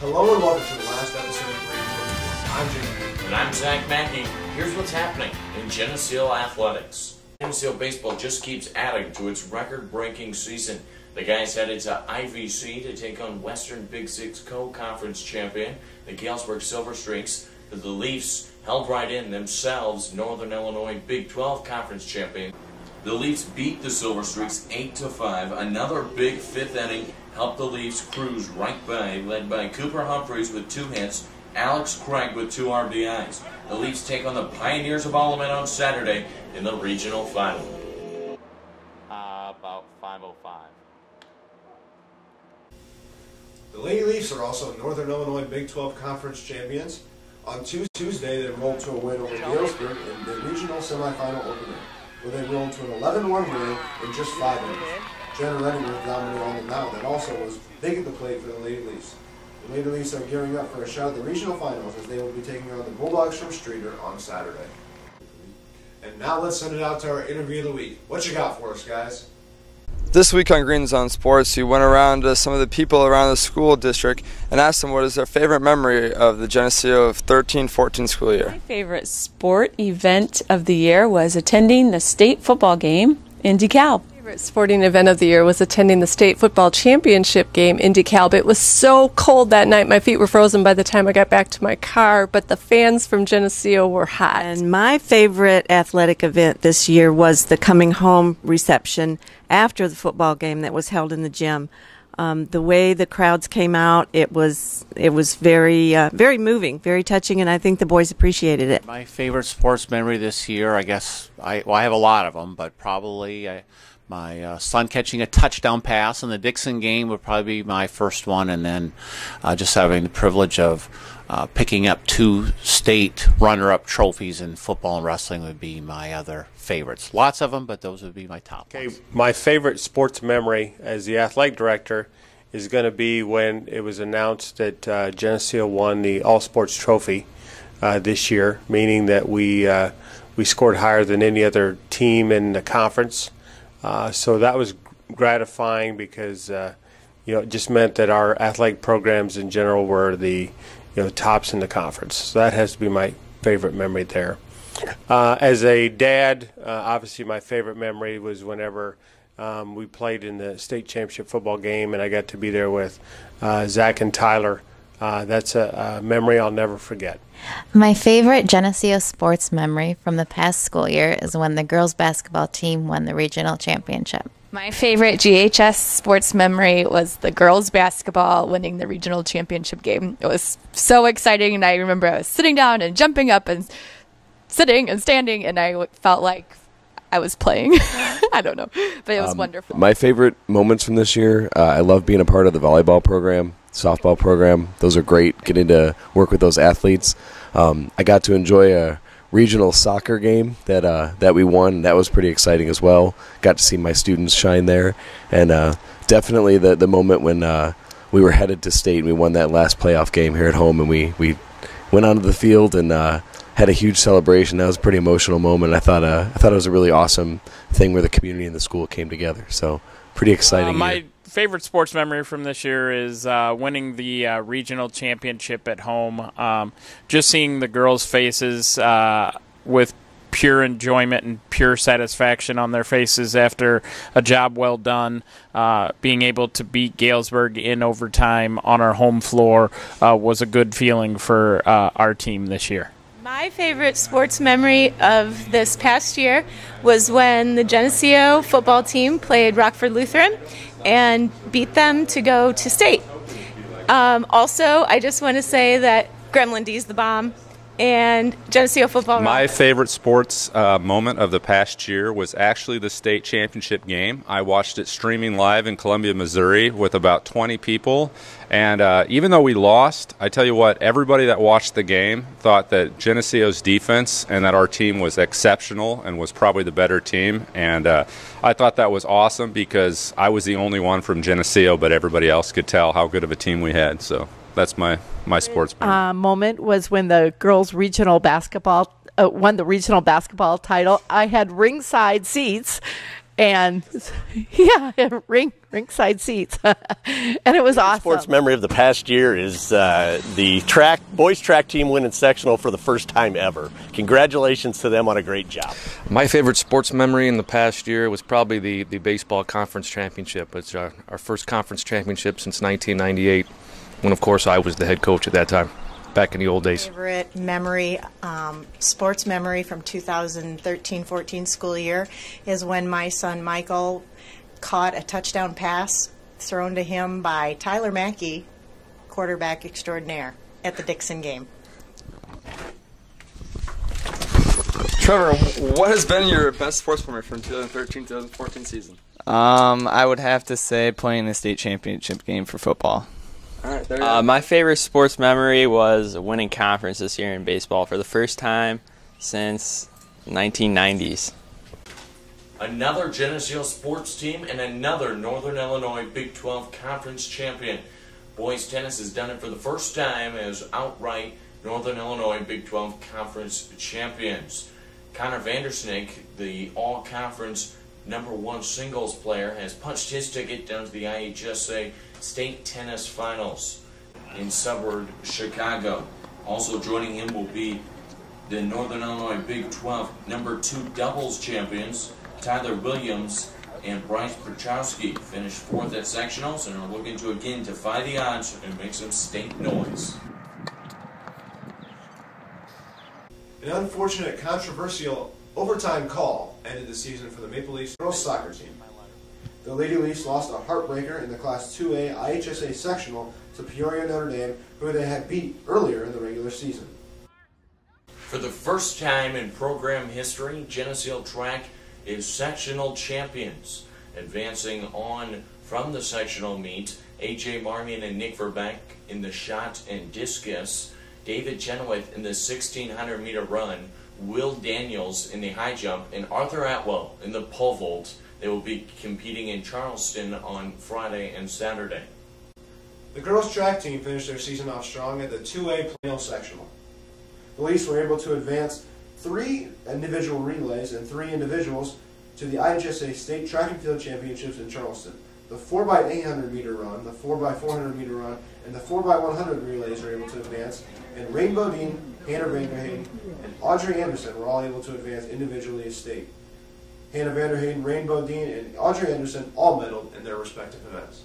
Hello and welcome to the last episode of Green. I'm Jim. And I'm Zach Mackey. Here's what's happening in Geneseo Athletics. Geneseo Baseball just keeps adding to its record-breaking season. The guys headed to IVC to take on Western Big Six Co-Conference champion, the Galesburg Silver Streaks. The Leafs held right in themselves, Northern Illinois Big 12 Conference champion. The Leafs beat the Silver Streaks 8-5. Another big fifth inning helped the Leafs cruise right by, led by Cooper Humphreys with 2 hits, Alex Craig with 2 RBIs. The Leafs take on the Pioneers of Alleman on Saturday in the regional final. About 5:05. The Lady Leafs are also Northern Illinois Big 12 Conference champions. On Tuesday, they rolled to a win over Galesburg in the regional semifinal opener, where they rolled to an 11-1 win in just 5 innings. Jenna Reddingworth dominated on the mound and also was big at the plate for the Lady Leafs. The Lady Leafs are gearing up for a shot at the regional finals as they will be taking on the Bulldogs from Streator on Saturday. And now let's send it out to our interview of the week. What you got for us, guys? This week on Green Zone Sports, we went around to some of the people around the school district and asked them what is their favorite memory of the Geneseo 13-14 school year. My favorite sport event of the year was attending the state football game in DeKalb. My favorite sporting event of the year was attending the state football championship game in DeKalb. It was so cold that night, my feet were frozen by the time I got back to my car, but the fans from Geneseo were hot. And my favorite athletic event this year was the coming home reception after the football game that was held in the gym. The way the crowds came out, it was very very moving, very touching, and I think the boys appreciated it. My favorite sports memory this year, I guess, I have a lot of them, but probably my son catching a touchdown pass in the Dixon game would probably be my first one, and then just having the privilege of picking up 2 state runner-up trophies in football and wrestling would be my other favorites. Lots of them, but those would be my top ones. My favorite sports memory as the athletic director is going to be when it was announced that Geneseo won the All-Sports Trophy this year, meaning that we scored higher than any other team in the conference. So that was gratifying because it just meant that our athletic programs in general were the tops in the conference. So that has to be my favorite memory there. As a dad, obviously my favorite memory was whenever we played in the state championship football game, and I got to be there with Zach and Tyler. That's a memory I'll never forget. My favorite Geneseo sports memory from the past school year is when the girls basketball team won the regional championship. My favorite GHS sports memory was the girls basketball winning the regional championship game. It was so exciting, and I remember I was sitting down and jumping up and sitting and standing, and I felt like I was playing. I don't know, but it was wonderful. My favorite moments from this year, I love being a part of the volleyball program, softball program. Those are great, getting to work with those athletes. I got to enjoy a regional soccer game that we won. That was pretty exciting as well. Got to see my students shine there, and definitely the moment when we were headed to state and we won that last playoff game here at home, and we went onto the field and had a huge celebration. That was a pretty emotional moment. I thought it was a really awesome thing where the community and the school came together. So pretty exciting. My favorite sports memory from this year is winning the regional championship at home. Just seeing the girls' faces with pure enjoyment and pure satisfaction on their faces after a job well done. Being able to beat Galesburg in overtime on our home floor was a good feeling for our team this year. My favorite sports memory of this past year was when the Geneseo football team played Rockford Lutheran and beat them to go to state. Also, I just want to say that Gremlin D's the bomb, and Geneseo football. My favorite sports moment of the past year was actually the state championship game. I watched it streaming live in Columbia, Missouri with about 20 people. And even though we lost, I tell you what, everybody that watched the game thought that Geneseo's defense and that our team was exceptional and was probably the better team. And I thought that was awesome because I was the only one from Geneseo, but everybody else could tell how good of a team we had. So that's my sports moment was when the girls regional basketball won the regional basketball title. I had ringside seats And yeah, ringside seats. And it was awesome. Sports memory of the past year is the boys track team winning sectional for the first time ever. Congratulations to them on a great job. My favorite sports memory in the past year was probably the baseball conference championship. It's our first conference championship since 1998, when of course I was the head coach at that time, back in the old days. Favorite memory, sports memory from 2013-14 school year is when my son Michael caught a touchdown pass thrown to him by Tyler Mackey, quarterback extraordinaire, at the Dixon game. Trevor, what has been your best sports memory from 2013-2014 season? I would have to say playing the state championship game for football. All right, there you go. My favorite sports memory was winning conference this year in baseball for the first time since 1990s. Another Geneseo sports team and another Northern Illinois Big 12 Conference champion. Boys tennis has done it for the first time as outright Northern Illinois Big 12 Conference champions. Connor Vandersnake, the all-conference #1 singles player, has punched his ticket down to the IHSA State Tennis Finals in suburb Chicago. Also joining him will be the Northern Illinois Big 12 #2 doubles champions, Tyler Williams and Bryce Perchowski. Finished 4th at sectionals and are looking to again defy the odds and make some state noise. An unfortunate, controversial overtime call ended the season for the Maple Leafs girls soccer team. The Lady Leafs lost a heartbreaker in the Class 2A IHSA sectional to Peoria Notre Dame, who they had beat earlier in the regular season. For the first time in program history, Geneseo Track is sectional champions. Advancing on from the sectional meet, A.J. Marmion and Nick Verbeck in the shot and discus, David Chenoweth in the 1,600-meter run, Will Daniels in the high jump, and Arthur Atwell in the pole vault. They will be competing in Charleston on Friday and Saturday. The girls track team finished their season off strong at the 2A Plano sectional. The Leafs were able to advance 3 individual relays and 3 individuals to the IHSA State Track and Field Championships in Charleston. The 4x800 meter run, the 4x400 meter run, and the 4x100 relays were able to advance, and Rainbow Dean, Hannah Vanderhayden, and Audrey Anderson were all able to advance individually as state. Hannah Vanderhayden, Rainbow Dean, and Audrey Anderson all medaled in their respective events.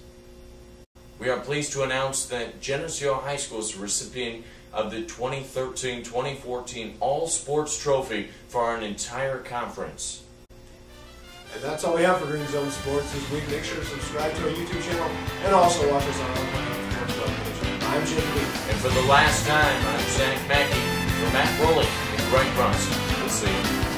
We are pleased to announce that Geneseo High School is the recipient of the 2013-2014 All Sports Trophy for our entire conference. And that's all we have for Green Zone Sports this week. Make sure to subscribe to our YouTube channel and also watch us on our Sports television. I'm Jim Lee. And for the last time, I'm Zach Mackey. For Matt Rowley and Greg Ross. We'll see you.